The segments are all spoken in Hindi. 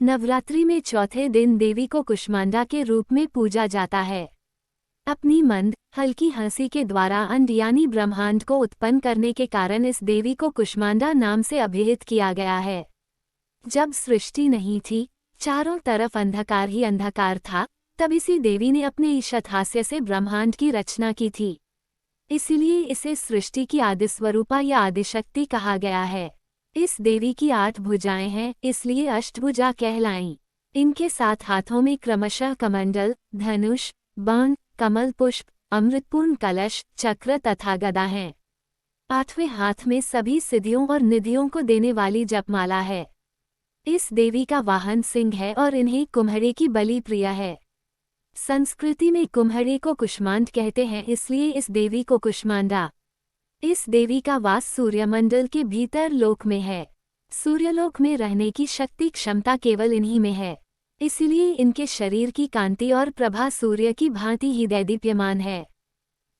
नवरात्रि में चौथे दिन देवी को कुष्मांडा के रूप में पूजा जाता है। अपनी मंद हल्की हंसी के द्वारा अंड यानी ब्रह्मांड को उत्पन्न करने के कारण इस देवी को कुष्मांडा नाम से अभिहित किया गया है। जब सृष्टि नहीं थी, चारों तरफ अंधकार ही अंधकार था, तब इसी देवी ने अपने ईशत हास्य से ब्रह्मांड की रचना की थी। इसीलिए इसे सृष्टि की आदिस्वरूपा या आदिशक्ति कहा गया है। इस देवी की 8 भुजाएं हैं, इसलिए अष्टभुजा कहलाईं। इनके 7 हाथों में क्रमशः कमंडल, धनुष, बाण, कमल पुष्प, अमृतपूर्ण कलश, चक्र तथा गदा हैं। 8वें हाथ में सभी सिद्धियों और निधियों को देने वाली जपमाला है। इस देवी का वाहन सिंह है और इन्हें कुम्हरे की बलि प्रिय है। संस्कृति में कुम्हरे को कुष्मांड कहते हैं, इसलिए इस देवी को कुष्मांडा। इस देवी का वास सूर्यमंडल के भीतर लोक में है। सूर्यलोक में रहने की शक्ति क्षमता केवल इन्हीं में है, इसलिए इनके शरीर की कांति और प्रभा सूर्य की भांति ही दैदीप्यमान है।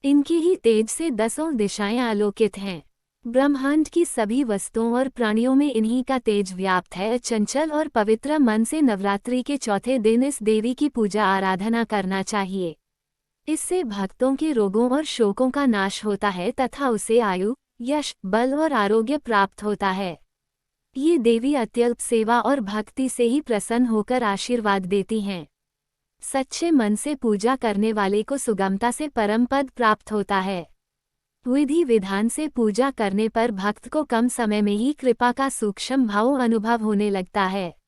इनके ही तेज से 10 दिशाएं आलोकित हैं। ब्रह्मांड की सभी वस्तुओं और प्राणियों में इन्हीं का तेज व्याप्त है। चंचल और पवित्र मन से नवरात्रि के चौथे दिन इस देवी की पूजा आराधना करना चाहिए। इससे भक्तों के रोगों और शोकों का नाश होता है तथा उसे आयु, यश, बल और आरोग्य प्राप्त होता है। ये देवी अत्यल्प सेवा और भक्ति से ही प्रसन्न होकर आशीर्वाद देती हैं। सच्चे मन से पूजा करने वाले को सुगमता से परम पद प्राप्त होता है। विधि विधान से पूजा करने पर भक्त को कम समय में ही कृपा का सूक्ष्म भाव अनुभव होने लगता है।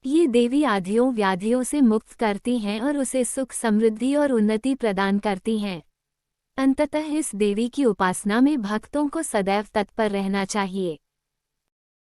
ये देवी आधियों व्याधियों से मुक्त करती हैं और उसे सुख, समृद्धि और उन्नति प्रदान करती हैं। अंततः इस देवी की उपासना में भक्तों को सदैव तत्पर रहना चाहिए।